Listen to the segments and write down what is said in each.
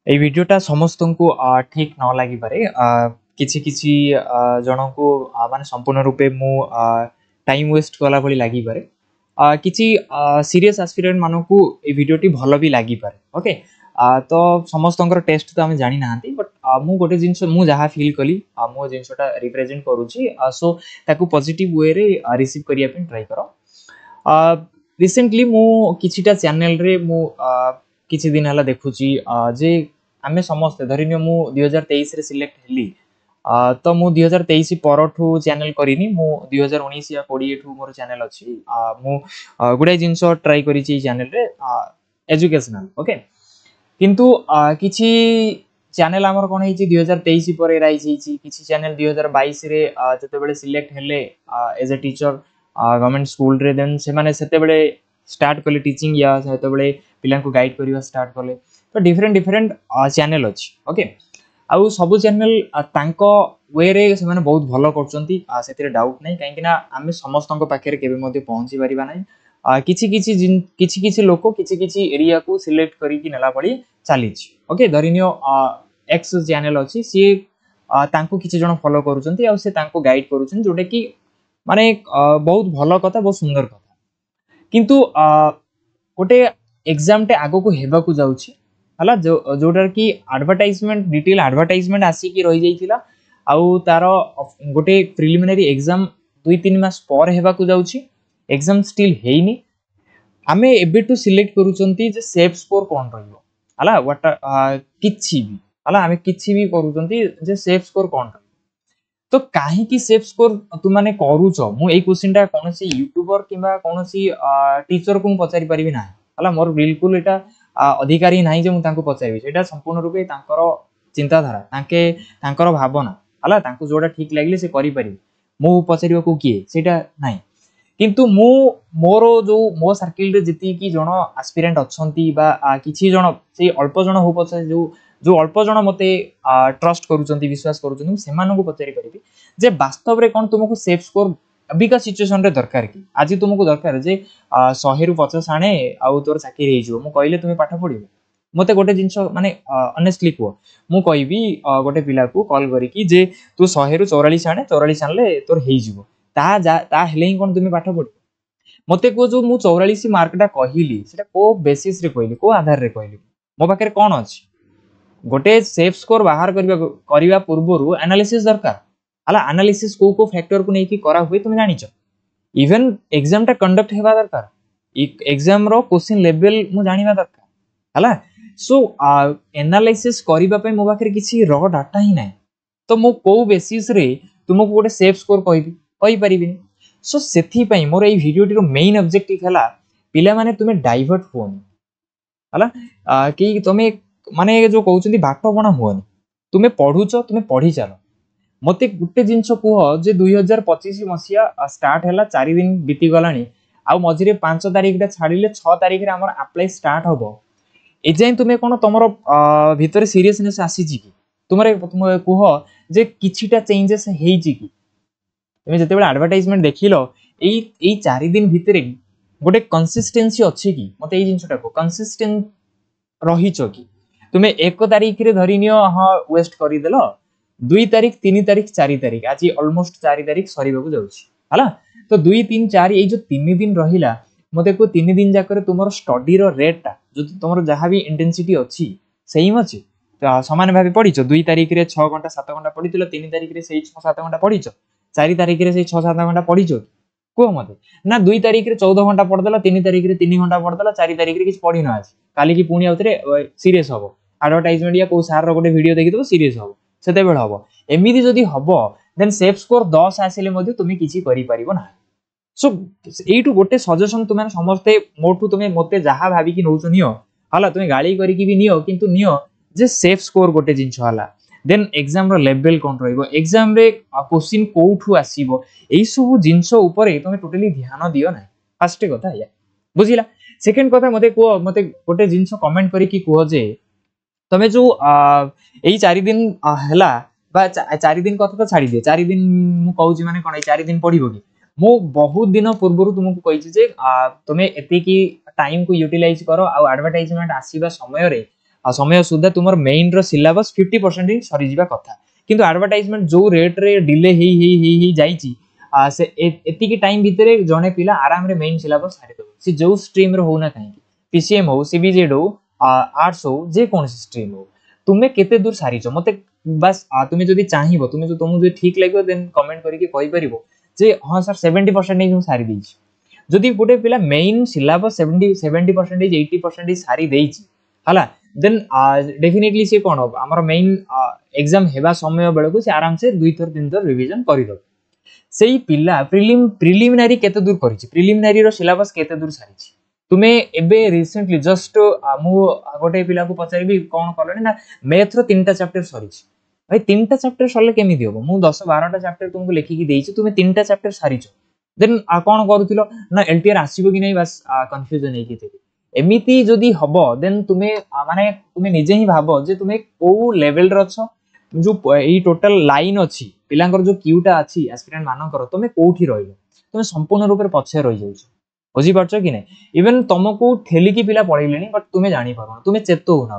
এই ভিডিওটা ସମସ୍ତଙ୍କୁ ଠିକ ନ ଲାଗିପାରେ କିଛି କିଛି ଜଣଙ୍କୁ ମାନେ ସମ୍ପୂର୍ଣ୍ଣ ରୂପେ ମୁଁ ଟାଇମ ୱେଷ୍ଟ କଲା ଭଳି ଲାଗିପାରେ କିଛି ସିରିୟସ୍ ଆସ୍ପିରେଣ୍ଟ ମାନଙ୍କୁ এই ଭିଡିଓଟି ଭଲ ବି ଲାଗିପାରେ ଓକେ ତ ସମସ୍ତଙ୍କର ଟେଷ୍ଟ ତ ଆମେ ଜାଣି ନାହାନ୍ତି ବଟ୍ ମୁଁ ଗୋଟେ ଜିନିଷ ମୁଁ ଯାହା ଫିଲ୍ କଲି ମୁଁ ଜିନିଷଟା ରିପ୍ରେଜେଣ୍ଟ କରୁଛି ସୋ ତାକୁ ପଜିଟିଭ ୱେରେ ରିସିଭ୍ କରିବା ପାଇଁ ଟ୍ରାଏ କର रिसेंटली मु किछिटा चैनल रे मु किछि दिन हला देखुची जे आमे समस्त धरिनियो मु 2023 रे सिलेक्ट हेली तो मु 2023 परठू चैनल करिनी मु 2019 या 20 ठू मोर चैनल अछि मु गुडे जिंस ट्राई करी छि चैनल रे एजुकेशनल ओके किंतु किछि चैनल हमर कोन हेछि 2023 पर राइज हेछि किछि चैनल 2022 रे जते बेले सिलेक्ट हेले as a teacher government school रे देन से माने सेते बेले स्टार्ट कले टीचिंग या सेते बेले पिलां को गाइड करिवा स्टार्ट कले तो डिफरेंट डिफरेंट चैनल अछि ओके आउ सब चैनल तांको वे रे से माने बहुत भलो करचंती सेते डाउट नै काहे कि ना आमे समस्तन पाखे रे केबे मध्ये पहुंची परिबा नै किछि किछि लोक किछि किछि एरिया को सिलेक्ट करी कि नेला पड़ी चली ओके धरिनियो एक्स चैनल अछि सी तांको किछि जण फॉलो करूचंती आ से तांको गाइड करूचंती जोटे कि माने बहुत भलो कथा बहुत सुंदर कथा किंतु गोटे एग्जाम टे आगो को हेबा को जाउची हला जोटार की एडवर्टाइजमेंट डिटेल एडवर्टाइजमेंट आसी की रही जाइथिला आउ तारो गोटे प्रिलिमिनरी एग्जाम 2-3 मास पर हेबा को जाउची एग्जाम स्टिल हेइनी आमे एबेटू सिलेक्ट करूचंती जे सेफ स्कोर कोन रहइबो हला व्हाट किछि भी हला आमे किछि भी करूचंती जे सेफ स्कोर कोन तो काहे की सेफ स्कोर तू माने करूछ मु एई क्वेश्चनटा कोनसी यूट्यूबर किबा कोनसी टीचर को पचारि परिबि ना हला मोर बिल्कुल एटा अधिकारी नाही जे मु तांको पचारिबि एटा संपूर्ण रूपे तांकर चिंताधारा तांकर भावना हला तांको जोडा ठीक लागले से करि परिबि मु पचारिबा को किए सेटा नाही किंतु मु मोरो जो मो सर्किल रे जति की जण एस्पिरेंट अछंती बा किछि जण से अल्प जण हो पछ जो अल्प जण मते ट्रस्ट करूचंती विश्वास करूचंती सेमानन को पचारि परिबि जे वास्तव रे कोन तुमको सेफ स्कोर अबिका सिचुएशन रे दरकार की आज तुमको दरकार जे 100 रु 50 आने आउ तोर चाकरी हे जो मु कहले तुमे पाठ पढिबो मते गोटे जिंस माने ऑनेस्टली को मु कहबी गोटे पिला को कॉल करी कि जे तू 100 रु 44 आनले तोर हेइ जिवो ता हेले ही कोन तुमे पाठ पढ मते को जो मु 44 मार्कटा कहिली सेटा को बेसिस रे कहली को आधार रे कहली मो पाखे कोन अछि गोटे सेफ स्कोर बाहर करिवा पूर्वरु एनालिसिस दरकार हला एनालिसिस को फैक्टर को नेकी करा हुए तुम जानिच इवन एग्जाम टा कंडक्ट हेबा दरकार एग्जाम रो क्वेश्चन लेवल मु जानिबा दरकार हला सो एनालिसिस करिबा पे मो पाखे किछि रॉ डाटा ही नै तो मु को बेसिस रे तुमको गोटे सेफ स्कोर कहि परिबिनी सो सेथि पई मोर ए वीडियोटी रो मेन ऑब्जेक्टिव हला पिला माने तुमे डाइवर्ट होनी हला कि तुमे माने जो कहउछंती बाटो बणा होनी तुमे पढुछ तुमे पढी चलो मते गुटे जिंस कुह जे 2025 मसिया स्टार्ट हैला 4 दिन बीती गलानी आ मझिरे 5 तारिख रे छाडिले 6 तारिख रे हमर अप्लाई स्टार्ट होबो ए जाय तुमे कोन तमरो भीतर सीरियसनेस आसी जी की तुम कुह जे किछिटा चेंजेस हेइ जी की तुमे जते बेला एडवर्टाइजमेंट देखिलो एई 4 दिन भीतर गोटे कंसिस्टेंसी अछि की मते एई जिंसटा को कंसिस्टेंट रहिचो की तुमे 1 तारिख रे धरिनियो हां वेस्ट करि देलो 2 तारिख 3 तारिख 4 तारिख आज ऑलमोस्ट 4 तारिख सरीबा को जाउछि हला तो 2 3 4 ए जो 3 दिन रहिला मते को 3 दिन जाकर तुमरो स्टडी रो रेट जो तुमरो जहां भी इंटेंसिटी अछि सेम अछि तो समान भाबे पढिचो 2 तारिख रे 6 घंटा 7 घंटा पढितलो 3 तारिख रे सेही 6 7 घंटा पढिचो 4 तारिख रे सेही 6 7 घंटा पढिचो को मते ना 2 तारिख रे 14 घंटा पढदला 3 तारिख रे 3 घंटा पढदला 4 तारिख रे किछ पढि न आज काली की पुणी आउतरे सीरियस हबो एडवर्टाइजमेंट या को सार रो गोटे वीडियो देखि तो सीरियस हबो सेते बेल हबो एमिदी जदी हबो देन सेफ स्कोर 10 आसिले मध्ये तुमे किछि करि परिबो ना सो एटू गोटे सजेशन तुमे समस्त मोटू तुमे मते जहा भाबी कि नउछ नियो हला तुमे गाली करी कि भी नियो किंतु नियो जे सेफ स्कोर गोटे जिंस हला देन एग्जाम रो लेवल कोन रहइबो एग्जाम रे क्वेश्चन कोठू आसीबो एई सब जिंस ऊपर तुमे टोटली ध्यान दियो ना फर्स्ट कथा या बुझिला सेकंड कथा मते गोटे जिंस कमेंट करी कि को जे तमे जो एई 4 दिन हला बा 4 दिन कथा तो छाडी दे 4 दिन मु कहूची माने कोन 4 दिन पढिबो कि मु बहुत दिन पूर्वरु तुमको कहिछि जे तुमे एते की टाइम को यूटिलाइज करो आ एडवर्टाइजमेंट आसीबा समय रे समय सुधा तुम मेन रो सिलेबस 50% ही सरी जीवा कथा किंतु एडवर्टाइजमेंट जो रेट रे डिले ही जाईची से एतिकी टाइम भितर जने पिला आराम रे मेन सिलेबस सारी दो से जो स्ट्रीम रो हो ना कहीं पीसीएम हो सीबीजेड हो आर्ट्स हो जे कौन सी स्ट्रीम हो तुम्हें केते दूर सारीच मते बस तुम्हें जदि चाहिबो तुम्हें जो तुमको ठीक लागो देन कमेंट करके कहि परिबो जे हां सर 70% नहीं सारी देछि जदि गोटे पिला मेन सिलेबस 70% 80% सारी देछि हला देन डेफिनेटली से कोन हो हमर मेन एग्जाम हेबा समय बेले को से आराम से 2 थर 3 थर रिवीजन करि दो सेही पिला प्रिलिमिनारी केते दूर करिछि प्रिलिमिनारी रो सिलेबस केते दूर सारिछि तुम्हें एबे रिसेंटली जस्ट मु गोटे पिला को पचारिबी कोन करले ना मैथ रो 3टा चैप्टर सरिछि भाई 3टा चैप्टर सरले केमि दियो मु 10 12टा चैप्टर तुमको लेखि की देछि तुम्हें 3टा चैप्टर सारिछो देन कोन करूथिलो ना एलटीआर आसीबो कि नै बस कंफ्यूजन हे कि एमिति जदि हबो देन तुम्हें माने तुम्हें निजे ही भाबो जे तुम्हें को लेवल रो छ जो एई टोटल लाइन अछि पिलांकर जो क्यूटा अछि एस्पिरेंट मानकर तुम्हें कोठी रहिलो तुम्हें संपूर्ण रूप रे पछे रहि जाउछ बुझी पारछो कि नै इवन तुमको ठेली की पिला पढिलेनी बट तुम्हें जानि पारो तुम्हें चेतो होना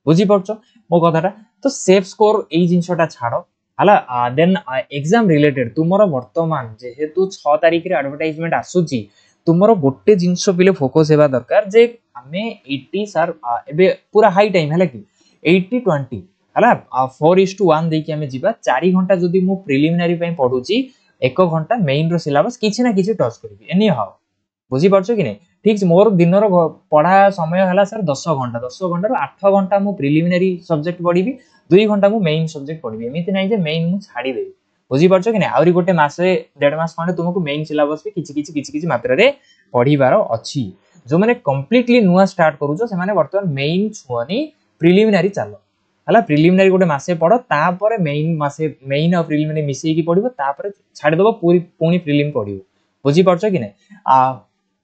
बुझी पारछो मो कथाटा तो सेफ स्कोर एई जिंसटा छाडो हला देन एग्जाम रिलेटेड तुमरो वर्तमान जेहेतु 6 तारिख रे एडवर्टाइजमेंट आसुची तुमरो गोटे जिंस पिले फोकस हेबा दरकार जे हमें 80 सर एबे पूरा हाई टाइम हला कि 80 20 हला 4:1 देकी हमें जीवा 4 घंटा जदी मु प्रिलिमिनरी पई पढुची 1 घंटा मेन रो सिलेबस किछि ना किछि टच करबी एनी हाउ बुझी पारछो कि नै ठीक मोर दिन रो पढ़ा समय हला सर 10 घंटा 10 घंटा रो 8 घंटा मु प्रिलिमिनरी सब्जेक्ट पढिबी 2 घंटा मु मेन सब्जेक्ट पढिबी एमिति नै जे मेन मु छाडी देबी बुझी पारछो कि नै आउरी गोटे मासे 1.5 मास खंडे तुमको मेन सिलेबस भी किछि मात्रा रे पढिबार अछि जो माने कंप्लीटली नुवा स्टार्ट करूछो से माने वर्तमान मेन छुअनी प्रिलिमिनरी चालो हला प्रिलिमिनरी गोटे मासे पढो तापर मेन मासे मेन और प्रिलिमिनरी मिसई की पढिबो तापर छाडी दबो पूरी पूनी प्रिलिम पढिबो बुझी पारछो कि नै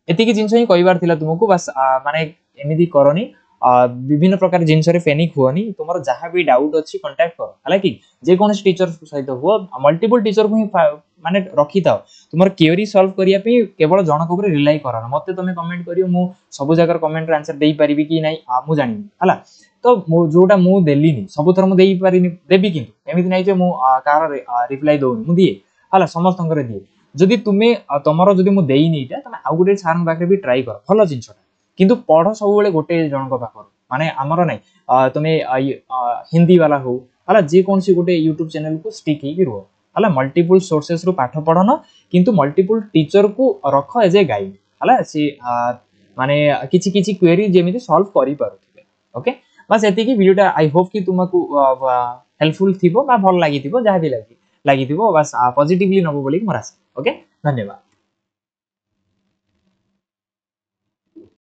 एति की जिंस ही कहिबार थिला तुमको बस माने एमिदी करनी विभिन्न प्रकार जिंस रे फेनिक हुअनी तुमरो जहां भी डाउट अछि कांटेक्ट करो हालांकि जे कोन टीचर सहित हो मल्टीपल टीचर को ही माने रखी थाओ तुमर क्वेरी सॉल्व करिया पे केवल जनक ऊपर रिलाई करन मते तुमे कमेंट करियो मु सब जगह कमेंट रे आंसर देई परिबी कि नै मु जानि हला तो जोटा मु देलिनी सब थर मु देई परिनी देबी किंतु एमिति नै जे मु कार रिप्लाई दोनी मु दिए हला समस्त करे दिए जदि तुमे तमरो जदि मु देई नैटा तमे आ गुटे सारन बाकरे भी ट्राई कर भलो जिंसटा किंतु पढो सब बेले गोटे जनक पाखर माने हमरो नै तुमे हिंदी वाला हो हला जे कोनसी गोटे YouTube चैनल को स्टिक ही कि रहो हला मल्टीपल सोर्सेस रु पाठ पढनो किंतु मल्टीपल टीचर को रख एज ए गाइड हला से माने किछि किछि क्वेरी जेमिति सॉल्व करि पारुथिबे ओके बस एति की वीडियोटा आई होप कि तुमको हेल्पफुल थिबो बा भल लागि थिबो जहा भी लागि थिबो बस पॉजिटिवली नबो बोली मोर आशा ओके धन्यवाद।